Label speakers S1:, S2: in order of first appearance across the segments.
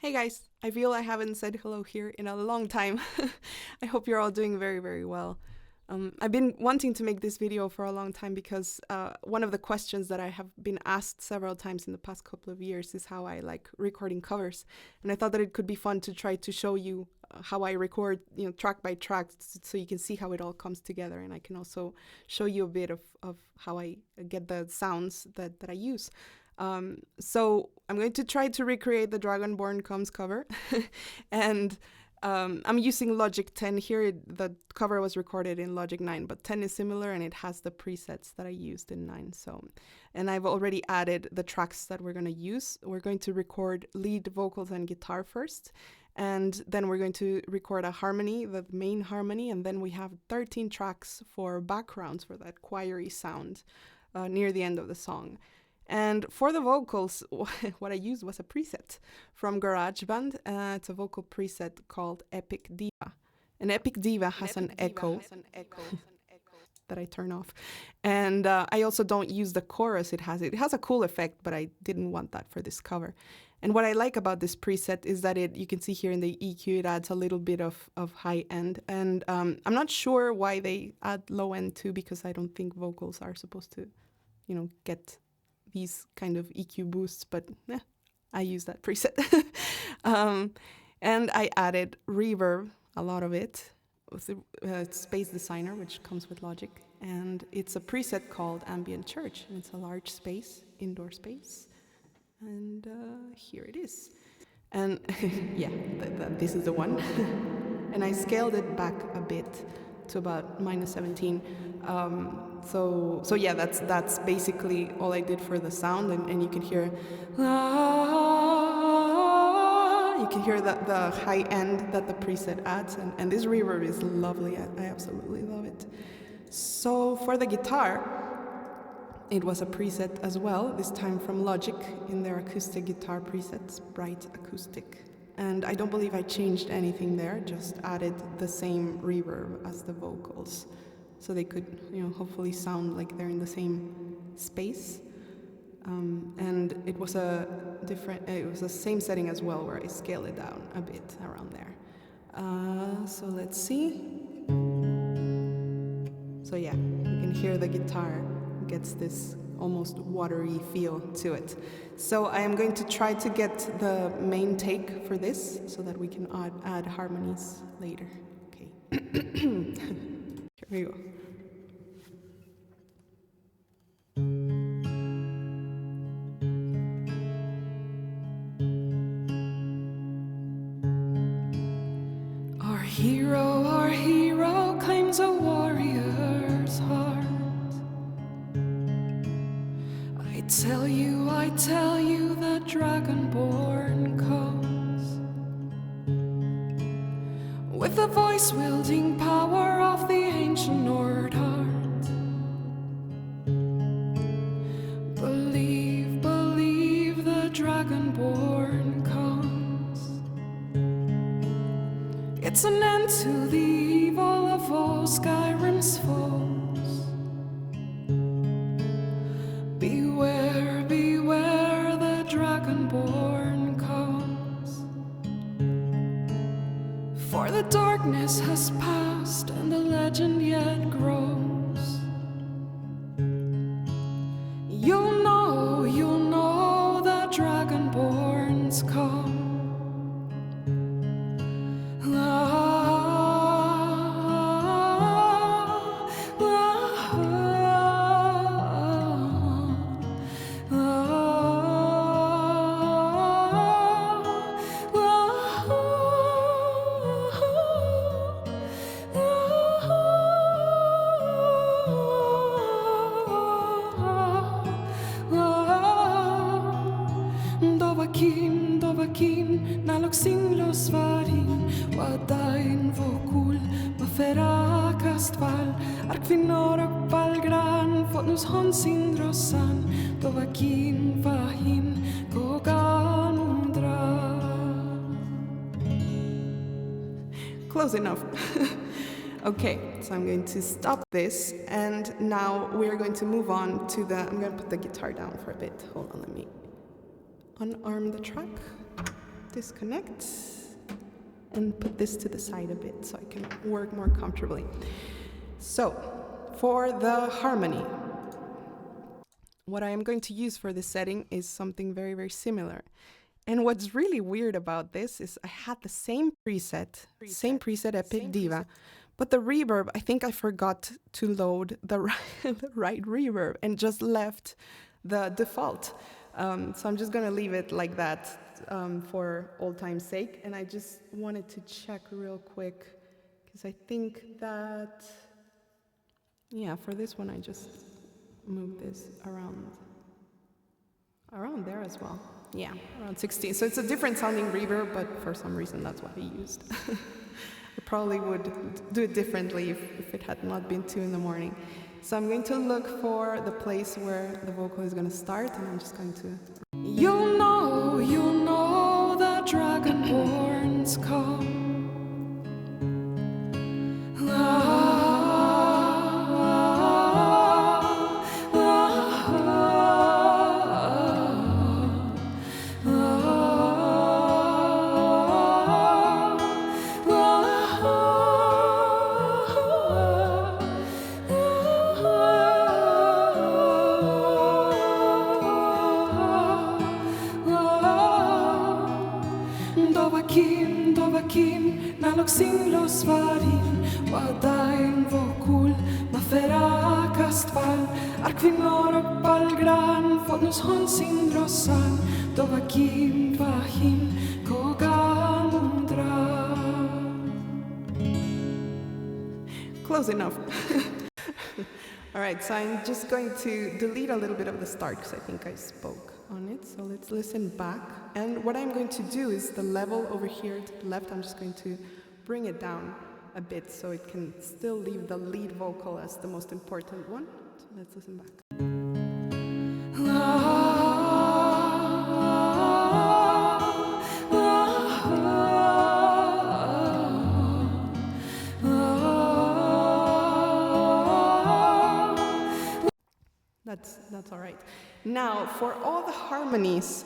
S1: Hey guys, I feel I haven't said hello here in a long time. I hope you're all doing very, very well. I've been wanting to make this video for a long time because one of the questions that I have been asked several times in the past couple of years is how I like recording covers. And I thought that it could be fun to try to show you how I record, track by track, so you can see how it all comes together. And I can also show you a bit of how I get the sounds that I use. So I'm going to try to recreate the Dragonborn comes cover. And I'm using Logic 10 here. The cover was recorded in Logic 9, but 10 is similar and it has the presets that I used in 9. And I've already added the tracks that we're going to use. We're going to record lead vocals and guitar first, and then we're going to record a harmony, the main harmony, and then we have 13 tracks for backgrounds for that choiry sound near the end of the song. And for the vocals, what I used was a preset from GarageBand. It's a vocal preset called Epic Diva. And Epic Diva has an echo that I turn off. And I also don't use the chorus it has. It has a cool effect, but I didn't want that for this cover. And what I like about this preset is that you can see here in the EQ, it adds a little bit of high end. And I'm not sure why they add low end too, because I don't think vocals are supposed to, get these kind of EQ boosts, but I use that preset. And I added reverb, a lot of it, with the Space Designer, which comes with Logic. And it's a preset called Ambient Church, and it's a large space, indoor space. And here it is. And yeah, this is the one. And I scaled it back a bit to about -17. So yeah, that's basically all I did for the sound, and you can hear the high end that the preset adds, and this reverb is lovely. I absolutely love it. So for the guitar, it was a preset as well, this time from Logic in their acoustic guitar presets, Bright Acoustic. And I don't believe I changed anything there, just added the same reverb as the vocals, so they could, hopefully sound like they're in the same space. And it was it was the same setting as well, where I scaled it down a bit around there. So let's see. So yeah, you can hear the guitar gets this almost watery feel to it. So I am going to try to get the main take for this so that we can add harmonies later. Okay. Here we go. Our hero claims a warrior's heart. I tell you that Dragonborn comes with the voice-wielding power of the ancient Nord heart. Believe the Dragonborn comes. It's an end to the evil of all Skyrim's foes. Beware, the Dragonborn comes. For the darkness has passed and the legend yet grows. You'll know the Dragonborns come. Wadain vokul, mafera kastval, arkvinor og balgran, fotnus honsin drossan, dovakin vahin, gogan undra. Close enough. Okay, so I'm going to stop this, and now we're going to move on to I'm going to put the guitar down for a bit. Hold on, let me unarm the track. disconnect and put this to the side a bit so I can work more comfortably. So, for the harmony, what I am going to use for this setting is something very, very similar. And what's really weird about this is I had the same preset Epic Diva, but the reverb, I think I forgot to load the right reverb and just left the default. So I'm just gonna leave it like that for old time's sake. And I just wanted to check real quick, because I think that, yeah, for this one I just moved this around there as well. Yeah, around 16. So it's a different sounding reverb, but for some reason that's what I used. I probably would do it differently if it had not been 2 in the morning. So I'm going to look for the place where the vocal is going to start, and I'm just going to... You know the Dragonborns come. Wadain vokul mafera kastval arkvinor balgran fodnus honsin drossan dovakim vahim koganundra. Close enough. All right, so I'm just going to delete a little bit of the start because I think I spoke on it. So let's listen back. And what I'm going to do is the level over here to the left, I'm just going to bring it down a bit so it can still leave the lead vocal as the most important one. So let's listen back. That's all right. Now, for all the harmonies,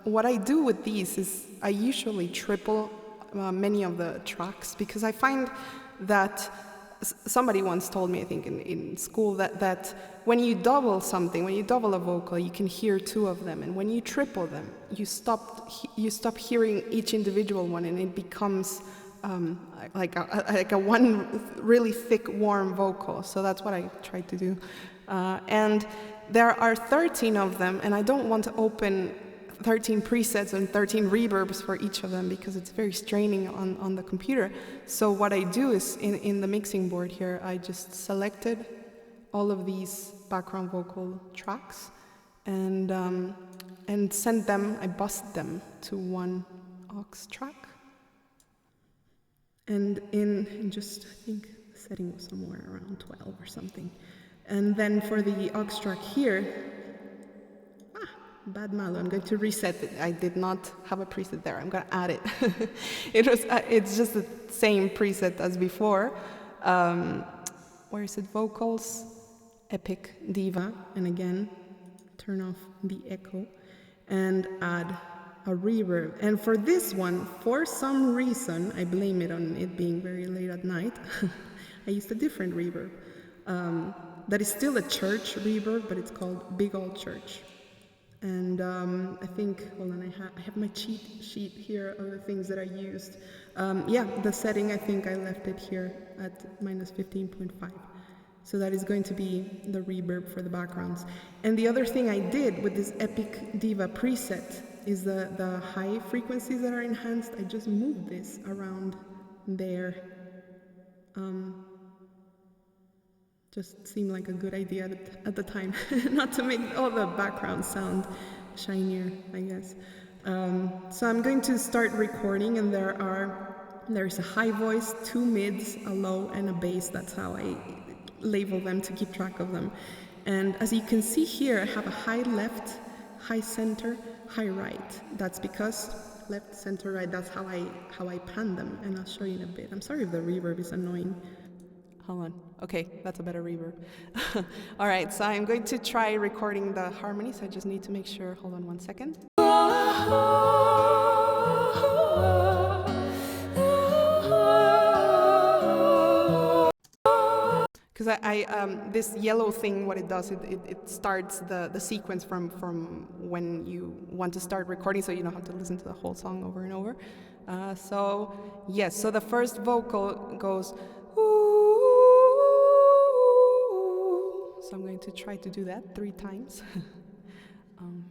S1: what I do with these is I usually triple many of the tracks, because I find that somebody once told me, I think in school, that when you double something, when you double a vocal, you can hear 2 of them, and when you triple them, you stop hearing each individual one, and it becomes like a one really thick, warm vocal. So that's what I try to do. And there are 13 of them, and I don't want to open 13 presets and 13 reverbs for each of them because it's very straining on the computer. So what I do is in the mixing board here, I just selected all of these background vocal tracks and sent them, I bussed them to one aux track. And in just, I think the setting was somewhere around 12 or something. And then for the aux track here, bad Malu, I'm going to reset it. I did not have a preset there. I'm going to add it. It's just the same preset as before. Where is it? Vocals, Epic Diva, and again, turn off the echo and add a reverb. And for this one, for some reason, I blame it on it being very late at night, I used a different reverb. That is still a church reverb, but it's called Big Old Church. And I think, hold on, I have my cheat sheet here of the things that I used. Yeah, the setting, I think I left it here at -15.5. So that is going to be the reverb for the backgrounds. And the other thing I did with this Epic Diva preset is the high frequencies that are enhanced. I just moved this around there. Just seemed like a good idea at the time, not to make all the background sound shinier, I guess. So I'm going to start recording, and there's a high voice, 2 mids, a low, and a bass. That's how I label them to keep track of them. And as you can see here, I have a high left, high center, high right. That's because left, center, right, that's how I pan them, and I'll show you in a bit. I'm sorry if the reverb is annoying. Hold on. Okay, that's a better reverb. All right, so I'm going to try recording the harmonies. I just need to make sure. Hold on 1 second. because this yellow thing, what it does, it starts the sequence from when you want to start recording, so you don't have to listen to the whole song over and over. So yes, so the first vocal goes ooh, so I'm going to try to do that 3 times.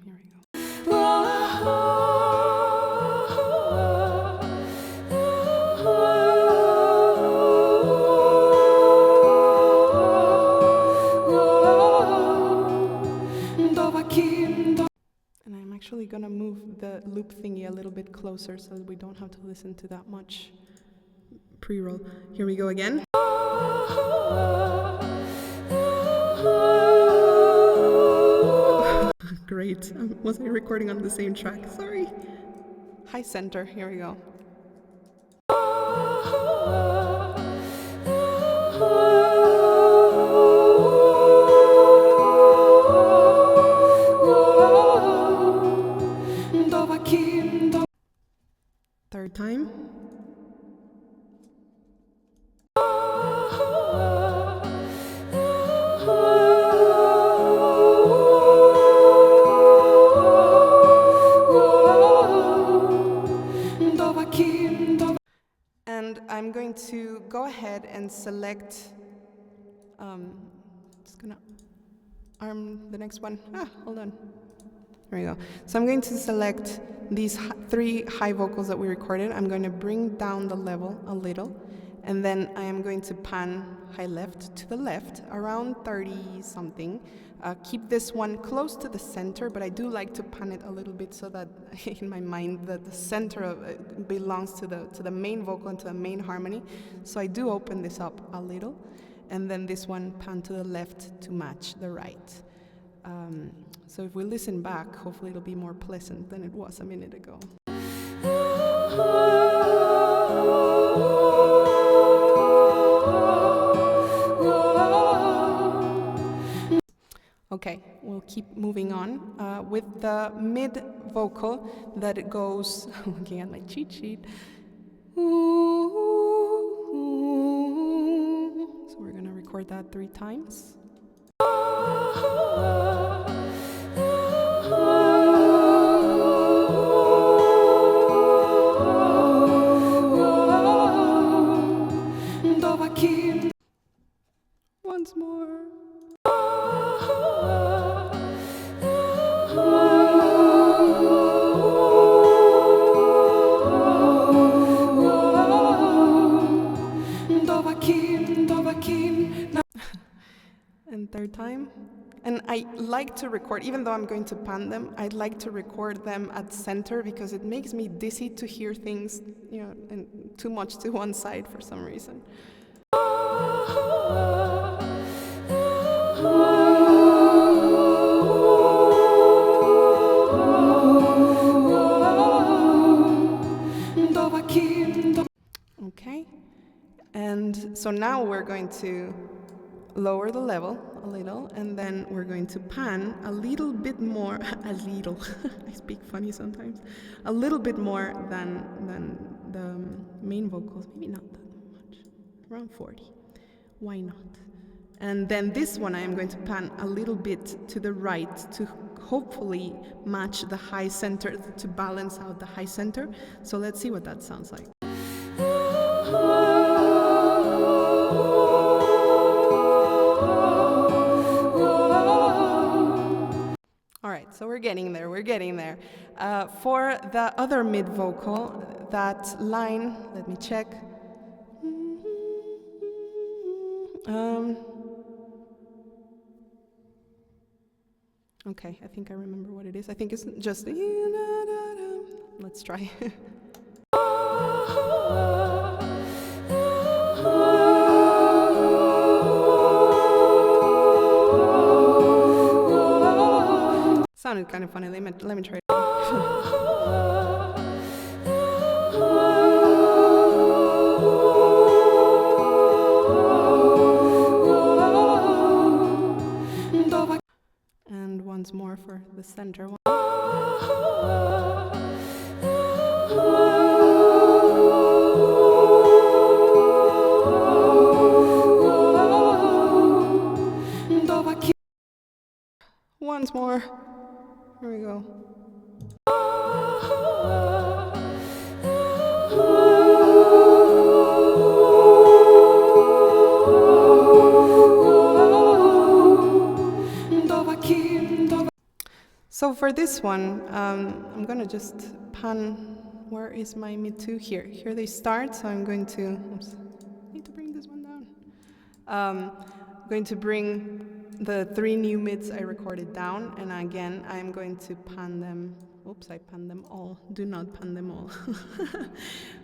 S1: Here we go. And I'm actually gonna move the loop thingy a little bit closer so that we don't have to listen to that much pre-roll. Here we go again. Great. Was I recording on the same track? Sorry. High center. Here we go. Third time. And I'm going to go ahead and select, just gonna arm the next one. Hold on. There we go. So I'm going to select these 3 high vocals that we recorded. I'm going to bring down the level a little, and then I am going to pan high left to the left, around 30 something. Keep this one close to the center, but I do like to pan it a little bit so that in my mind that the center of it belongs to the main vocal and to the main harmony. So I do open this up a little, and then this one pan to the left to match the right. So if we listen back, hopefully it'll be more pleasant than it was a minute ago. Okay, we'll keep moving on with the mid vocal that it goes, looking at my cheat sheet. So we're gonna record that 3 times. Once more. And third time. And I like to record, even though I'm going to pan them, I like to record them at center because it makes me dizzy to hear things, you know, and too much to one side for some reason. Okay, and so now we're going to lower the level a little, and then we're going to pan a little bit more, a little, I speak funny sometimes, a little bit more than the main vocals, maybe not that much, around 40, why not? And then this one I am going to pan a little bit to the right to hopefully match the high center, to balance out the high center. So let's see what that sounds like. All right, so we're getting there. For the other mid vocal, that line, let me check. Okay, I think I remember what it is. I think it's just, let's try. Sounded kind of funny. Let me try it. And once more for the center one. for this one, I'm gonna just pan. Where is my mid 2? Here. Here they start. So I'm going to. Oops. I need to bring this one down. I'm going to bring the 3 new mids I recorded down, and again I'm going to pan them. Oops, I panned them all. Do not pan them all.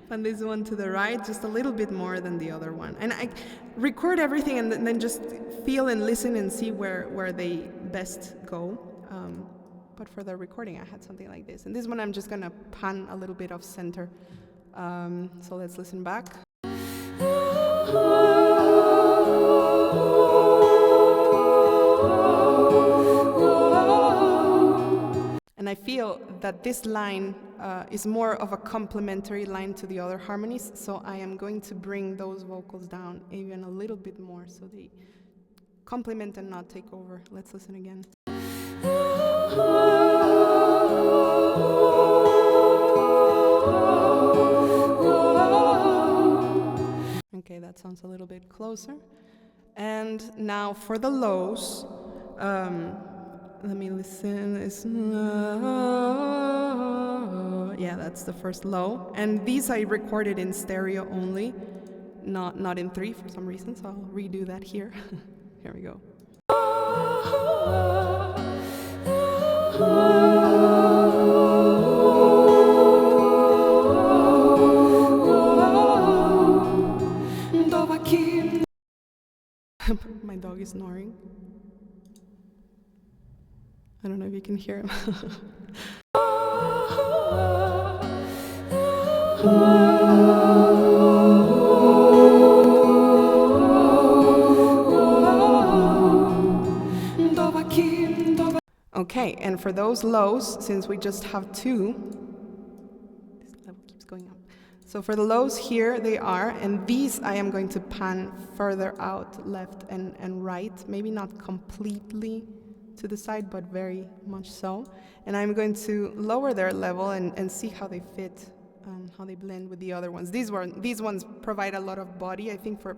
S1: Pan this one to the right, just a little bit more than the other one. And I record everything and then just feel and listen and see where they best go. But for the recording, I had something like this. And this one, I'm just gonna pan a little bit off center. So let's listen back. And I feel that this line is more of a complementary line to the other harmonies. So I am going to bring those vocals down even a little bit more so they complement and not take over. Let's listen again. Okay, that sounds a little bit closer. And now for the lows, let me listen. Yeah, that's the first low. And these I recorded in stereo only, not in 3 for some reason, so I'll redo that here. Here we go. My dog is snoring. I don't know if you can hear him. Okay, and for those lows, since we just have 2, this level keeps going up. So for the lows here, they are, and these I am going to pan further out, left and right, maybe not completely to the side, but very much so. And I'm going to lower their level and see how they fit, how they blend with the other ones. These ones provide a lot of body, I think, for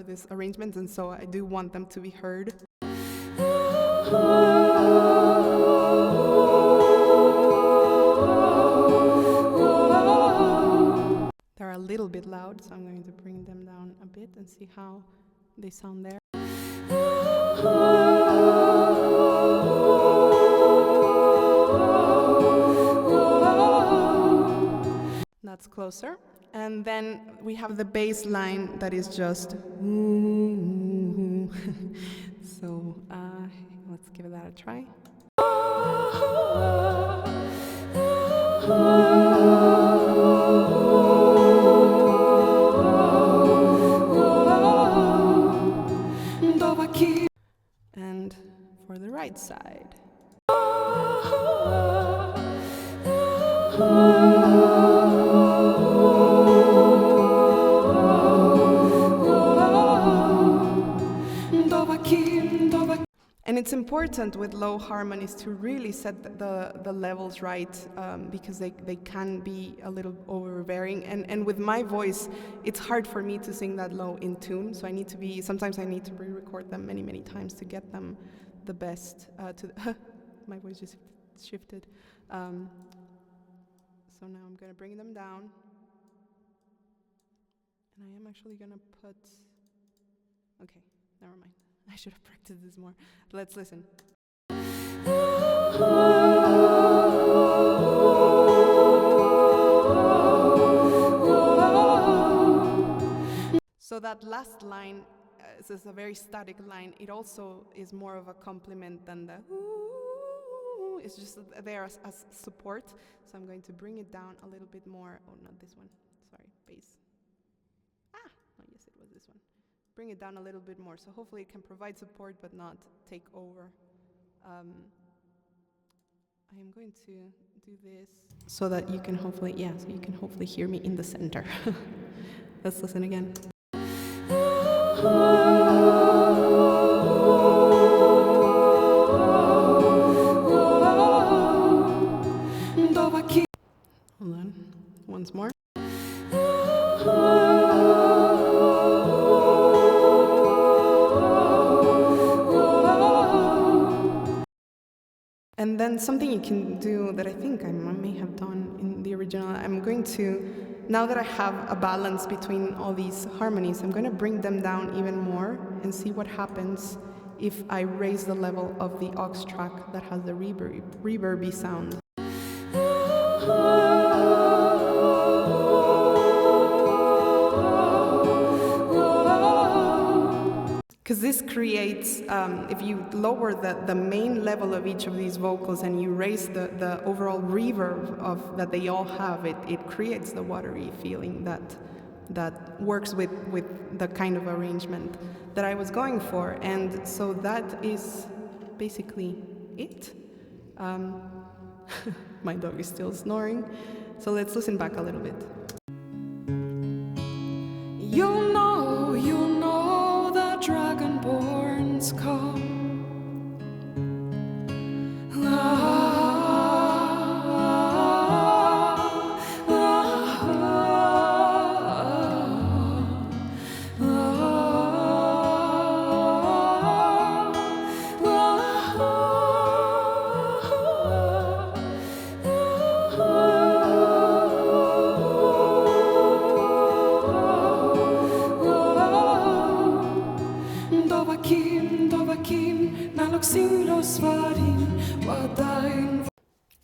S1: this arrangement, and so I do want them to be heard. They're a little bit loud, so I'm going to bring them down a bit and see how they sound there. That's closer. And then we have the bass line that is just so let's give that a try. And for the right side. And it's important with low harmonies to really set the levels right, because they can be a little overbearing. And with my voice, it's hard for me to sing that low in tune. So sometimes I need to re-record them many times to get them the best. My voice just shifted. So now I'm going to bring them down. And I am actually going to put... Okay, never mind. I should have practiced this more. Let's listen. So that last line is a very static line. It also is more of a complement than the ooh. It's just there as support. So I'm going to bring it down a little bit more. Oh, not this one. Sorry, bass. No, yes, it was this one. Bring it down a little bit more, so hopefully it can provide support but not take over. I am going to do this so that you can hopefully, hear me in the center. Let's listen again. Hold on, once more. And then then something you can do that I think I may have done in the original, I'm going to, now that I have a balance between all these harmonies, I'm going to bring them down even more and see what happens if I raise the level of the aux track that has the reverby sound. Because this creates, if you lower the main level of each of these vocals and you raise the overall reverb that they all have, it creates the watery feeling that works with the kind of arrangement that I was going for. And so that is basically it. My dog is still snoring, so let's listen back a little bit. You'll know the Dragonborns come.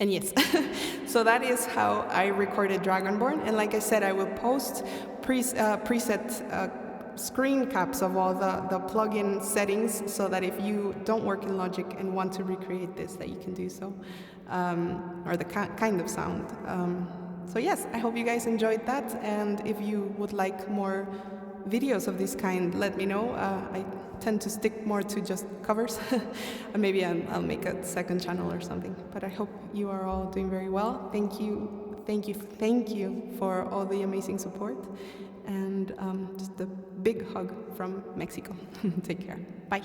S1: And yes, so that is how I recorded Dragonborn. And like I said, I will post preset screen caps of all the plugin settings so that if you don't work in Logic and want to recreate this, that you can do so, or the kind of sound. So yes, I hope you guys enjoyed that, and if you would like more videos of this kind, let me know. I tend to stick more to just covers. Maybe I'll make a second channel or something, but I hope you are all doing very well. Thank you for all the amazing support, and just a big hug from Mexico. Take care. Bye.